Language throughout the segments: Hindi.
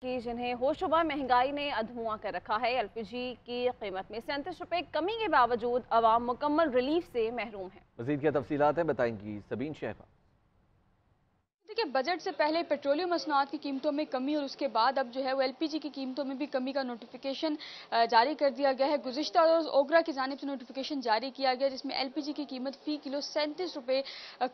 कि जिन्हें होशरुबा महंगाई ने अधुआं कर रखा है। एलपीजी की कीमत में 37 रुपए कमी के बावजूद अवाम मुकम्मल रिलीफ से महरूम है। मज़ीद क्या तफसीलात हैं बताएंगी सबीन शेखा। देखिए, बजट से पहले पेट्रोलियम मसनूआत की कीमतों में कमी और उसके बाद अब जो है वो एलपीजी की कीमतों में भी कमी का नोटिफिकेशन जारी कर दिया गया है। गुज़िश्ता रोज़ ओगरा की जानिब से नोटिफिकेशन जारी किया गया जिसमें एलपीजी की कीमत फ़ी किलो 37 रुपये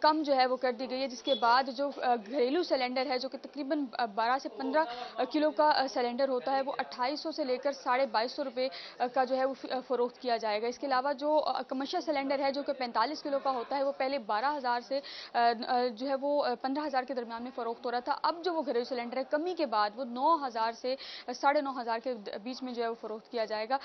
कम जो है वो कर दी गई है। जिसके बाद जो घरेलू सिलेंडर है जो कि तकरीबन 12 से 15 किलो का सिलेंडर होता है वो 2800 से लेकर 2250 रुपये का जो है वो फ़रोख्त किया जाएगा। इसके अलावा जो कमर्शियल सिलेंडर है जो कि 45 किलो का होता है वो पहले 12,000 से जो है वो 15,000 के दरमियान में फ़रोख्त हो रहा था। अब जो वो घरेलू सिलेंडर है कमी के बाद वो 9,000 से 9,500 के बीच में जो है वो फ़रोख्त किया जाएगा।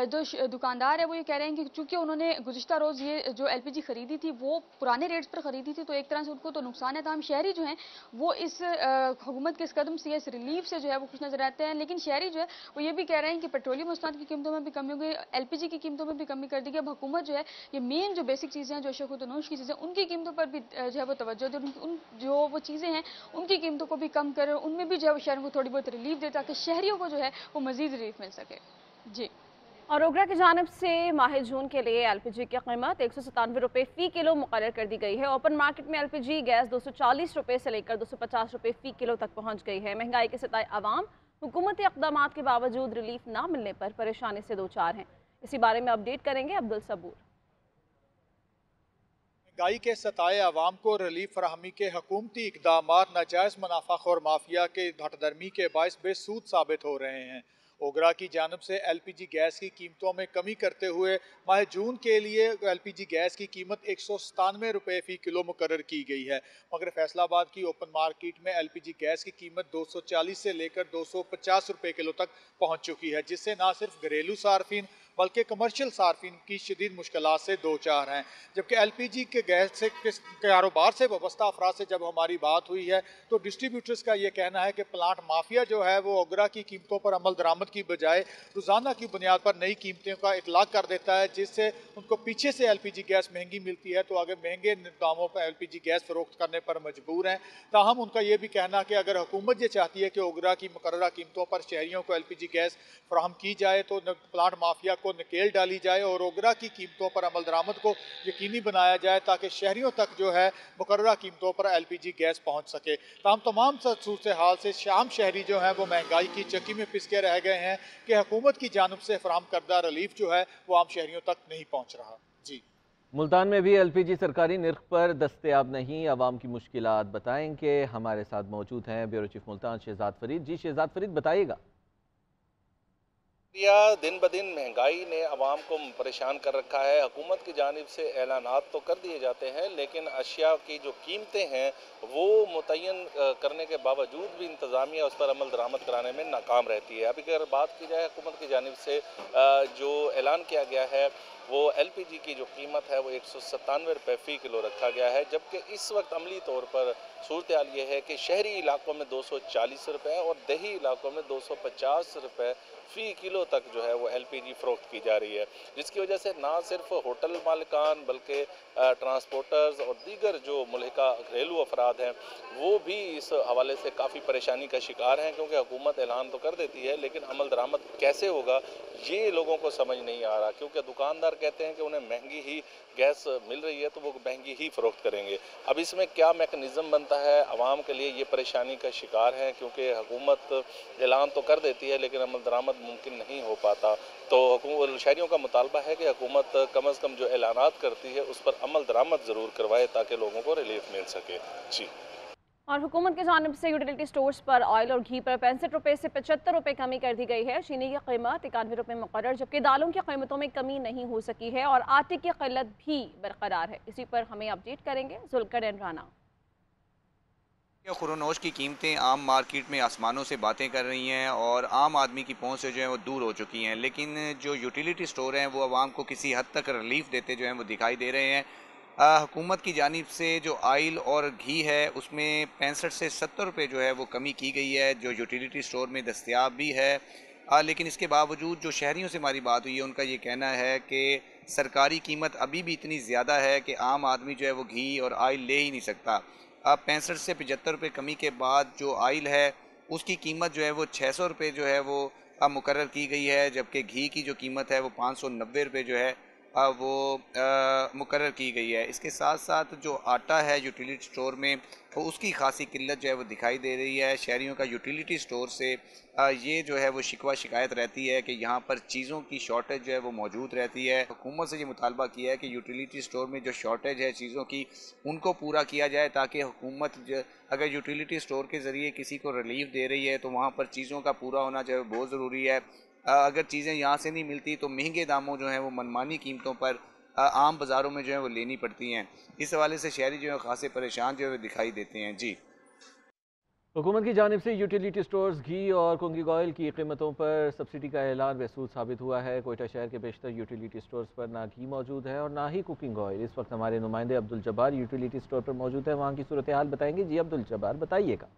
जो दुकानदार है वो ये कह रहे हैं कि चूँकि उन्होंने गुज़िश्ता रोज़ ये जो एलपीजी खरीदी थी वो पुराने रेट्स पर ख़रीदी थी तो एक तरह से उनको तो नुकसान है। तमाम शहरी जो हैं वो इस हुकूमत के इस कदम से, इस रिलीफ से जो है वो खुश नज़र आते हैं। लेकिन शहरी जो है वो ये भी कह रहे हैं कि पेट्रोलियम मसनूआत की कीमतों में भी कमी हो गई, एलपीजी की कीमतों में भी कमी कर दी गई। अब हुकूमत जो है ये मेन जो बेसिक चीज़ें हैं, जो अशरफ की चीज़ें, उनकी कीमतों पर भी जो है वो तवज्जो दे, उन जो वो चीज़ें हैं उनकी कीमतों को भी कम करें, उनमें भी जो है वो शहरों को थोड़ी बहुत रिलीफ दे ताकि शहरियों को जो है वो मज़ीद रिलीफ मिल सके। जी। और ओगरा की जानिब से माह जून के लिए एलपीजी की कीमत 197 रुपये फ़ी किलो मुकर्रर कर दी गई है। ओपन मार्केट में एलपीजी गैस 240 रुपये से लेकर 250 रुपये फ़ी किलो तक पहुँच गई है। महंगाई के सताए अवाम हुकूमती इक़दामात के बावजूद रिलीफ ना मिलने पर परेशानी से दो चार हैं। इसी बारे में अपडेट करेंगे अब्दुल सबूर। महंगाई के सताए अवाम को रिलीफ फराहमी के हुकूमती इकदामात नाजायज़ मुनाफाखोर माफिया के धटदर्मी के बायस बेसूद साबित हो रहे हैं। ओगरा की जानब से एलपीजी गैस की कीमतों में कमी करते हुए माह जून के लिए एलपीजी गैस की कीमत 197 रुपये फ़ी किलो मुकर्रर की गई है, मगर फैसलाबाद की ओपन मार्केट में एलपीजी गैस की कीमत 240 से लेकर 250 रुपये किलो तक पहुँच चुकी है, जिससे न सिर्फ घरेलू सार्फिन बल्कि कमर्शियल सार्फिन की शदीद मुश्किलात से दो चार हैं। जबकि एलपीजी के गैस से कारोबार से वाबस्ता अफराद से जब हमारी बात हुई है तो डिस्ट्रीब्यूटर्स का ये कहना है कि प्लांट माफिया जो है वो ओगरा की कीमतों पर अमल दरामद की बजाय रोज़ाना की बुनियाद पर नई कीमतों का इतलाक कर देता है, जिससे उनको पीछे से एलपीजी गैस महंगी मिलती है तो आगे महंगे दामों पर एलपीजी गैस फरोख्त करने पर मजबूर हैं। ताहम उनका ये भी कहना कि अगर हुकूमत ये चाहती है कि ओगरा की मुकर्ररा कीमतों पर शहरियों को एलपीजी गैस फराहम की जाए तो प्लांट माफिया को नकेल डाली जाए और ओगरा की कीमतों पर अमल दरामद को यकीनी बनाया जाए ताकि शहरियों तक जो है मुकर्ररा कीमतों पर एलपीजी गैस पहुंच सके। तमाम सूरत हाल से शाम शहरी जो हैं वो महंगाई की चक्की में पिसके रह गए हैं कि हुकूमत की जानब से फराहम करदा रिलीफ जो है वो आम शहरियों तक नहीं पहुँच रहा। जी। मुल्तान में भी एलपीजी सरकारी निर्ख पर दस्तयाब नहीं, आवाम की मुश्किलात बताएंगे। हमारे साथ मौजूद हैं ब्यूरो चीफ मुल्तान शहजाद फरीद। जी शहजाद फरीद बताइएगा। दिन ब दिन महंगाई ने आवाम को परेशान कर रखा है। हुकूमत की जानिब से ऐलानात तो कर दिए जाते हैं लेकिन अशिया की जो कीमतें हैं वो मुतय्यन करने के बावजूद भी इंतज़ामिया उस पर अमल दरामद कराने में नाकाम रहती है। अभी अगर बात की जाए हुकूमत की जानिब से जो ऐलान किया गया है वो एलपीजी की जो कीमत है वो 197 रुपये फ़ी किलो रखा गया है, जबकि इस वक्त अमली तौर पर सूरत हाल ये है कि शहरी इलाकों में 240 रुपये और देही इलाकों में 250 रुपये फ़ी किलो तक जो है वो एलपीजी फ़रोख्त की जा रही है, जिसकी वजह से ना सिर्फ होटल मालिकान बल्कि ट्रांसपोर्टर्स और दीगर जो मुल्हिका घरेलू अफराद हैं वो भी इस हवाले से काफ़ी परेशानी का शिकार हैं, क्योंकि हुकूमत ऐलान तो कर देती है लेकिन अमल दरामद कैसे होगा ये लोगों को समझ नहीं आ रहा, क्योंकि दुकानदार कहते हैं कि उन्हें महंगी ही गैस मिल रही है तो वो महंगी ही फ़रोख्त करेंगे। अब इसमें क्या मैकेनिज़्म बनता है, आवाम के लिए ये परेशानी का शिकार है, क्योंकि हुकूमत ऐलान तो कर देती है लेकिन अमल दरामद मुमकिन नहीं हो पाता। तो शहरियों का मुतालबा है कि हुकूमत कम अज़ कम जो ऐलानात करती है उस पर अमल दरामद ज़रूर करवाए ताकि लोगों को रिलीफ मिल सके। जी। और हुकूमत की जानिब से यूटिलिटी स्टोर्स पर ऑयल और घी पर 65 रुपये से 75 रुपये कमी कर दी गई है। चीनी की कीमत 91 रुपये मुकर्रर, जबकि दालों की कीमतों में कमी नहीं हो सकी है और आटे की किल्लत भी बरकरार है। इसी पर हमें अपडेट करेंगे जुल्फकार राना। खुरोनोश की कीमतें आम मार्केट में आसमानों से बातें कर रही हैं और आम आदमी की पहुंच से जो है वो दूर हो चुकी हैं, लेकिन जो यूटिलिटी स्टोर हैं वो आवाम को किसी हद तक रिलीफ देते जो हैं वो दिखाई दे रहे हैं। हुकूमत की जानिब से जो आयल और घी है उसमें 65 से 70 रुपये जो है वो कमी की गई है, जो यूटिलिटी स्टोर में दस्तयाब भी है। लेकिन इसके बावजूद जो शहरियों से हमारी बात हुई है उनका ये कहना है कि सरकारी कीमत अभी भी इतनी ज़्यादा है कि आम आदमी जो है वो घी और आयल ले ही नहीं सकता। 65 से 75 रुपये कमी के बाद जो आयल है उसकी कीमत जो है वो 600 रुपये जो है वो अब मुकर्रर की गई है, जबकि घी की जो कीमत है वो 590 रुपये जो है वो मुकर्रर की गई है। इसके साथ साथ जो आटा है यूटिलिटी स्टोर में तो उसकी खासी किल्लत जो है वो दिखाई दे रही है। शहरियों का यूटिलिटी स्टोर से ये जो है वो शिकवा शिकायत रहती है कि यहाँ पर चीज़ों की शॉर्टेज जो है वो मौजूद रहती है। हुकूमत से ये मुतालबा किया है कि यूटिलिटी स्टोर में जो शॉर्टेज है चीज़ों की उनको पूरा किया जाए, ताकि हुकूमत अगर यूटिलिटी स्टोर के ज़रिए किसी को रिलीफ दे रही है तो वहाँ पर चीज़ों का पूरा होना जो है बहुत ज़रूरी है। अगर चीज़ें यहाँ से नहीं मिलती तो महंगे दामों जो हैं वो मनमानी कीमतों पर आम बाज़ारों में जो है वो लेनी पड़ती हैं। इस हवाले से शहरी जो है खासे परेशान जो है दिखाई देते हैं। जी, हुकूमत की जानिब से यूटिलिटी स्टोर्स घी और कुकिंग ऑयल की कीमतों पर सब्सिडी का ऐलान बेसूद साबित हुआ है। कोयटा शहर के बेशतर यूटिलिटी स्टोर्स पर ना घी मौजूद है और ना ही कुकिंग ऑयल। इस वक्त हमारे नुमाइंदे अब्दुल जब्बार यूटिलिटी स्टोर पर मौजूद है, वहाँ की सूरत हाल बताएंगे। जी अब्दुल जब्बार, बताइएगा।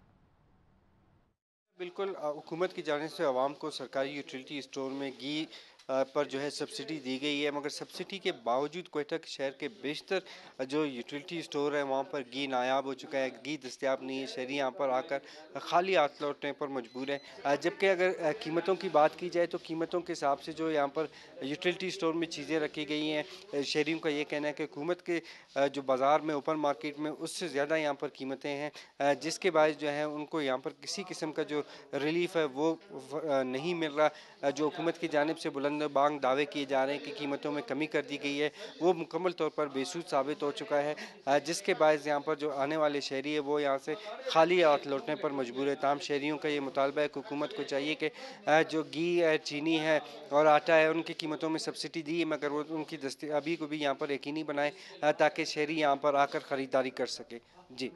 बिल्कुल, हुकूमत की जानिब से आवाम को सरकारी यूटिलिटी स्टोर में घी पर जो है सब्सिडी दी गई है, मगर सब्सिडी के बावजूद कोयटा के शहर के बेशतर जो यूटिलिटी स्टोर है वहाँ पर घी नायाब हो चुका है, घी दस्तयाब नहीं है। शहरी यहाँ पर आकर खाली हाथ लौटने पर मजबूर है। जबकि अगर कीमतों की बात की जाए तो कीमतों के हिसाब से जो यहाँ पर यूटिलिटी स्टोर में चीज़ें रखी गई हैं, शहरियों का ये कहना है कि हुकूमत के जो बाज़ार में ओपन मार्केट में उससे ज़्यादा यहाँ पर कीमतें हैं, जिसके बायस जो है उनको यहाँ पर किसी किस्म का जो रिलीफ है वो नहीं मिल रहा। जो हुकूमत की जानिब से बुलंद बांग दावे किए जा रहे हैं कि कीमतों में कमी कर दी गई है, वो मुकम्मल तौर पर बेसूद साबित हो चुका है, जिसके बायस यहाँ पर जो आने वाले शहरी है वो यहाँ से खाली हाथ लौटने पर मजबूर है। तमाम शहरियों का ये मुतालबा है कि हुकूमत को चाहिए कि जो घी है, चीनी है और आटा है उनकी कीमतों में सब्सिडी दी है, मगर वो उनकी दस्तयाबी को भी यहाँ पर यकीनी बनाए ताकि शहरी यहाँ पर आकर ख़रीदारी कर सके। जी।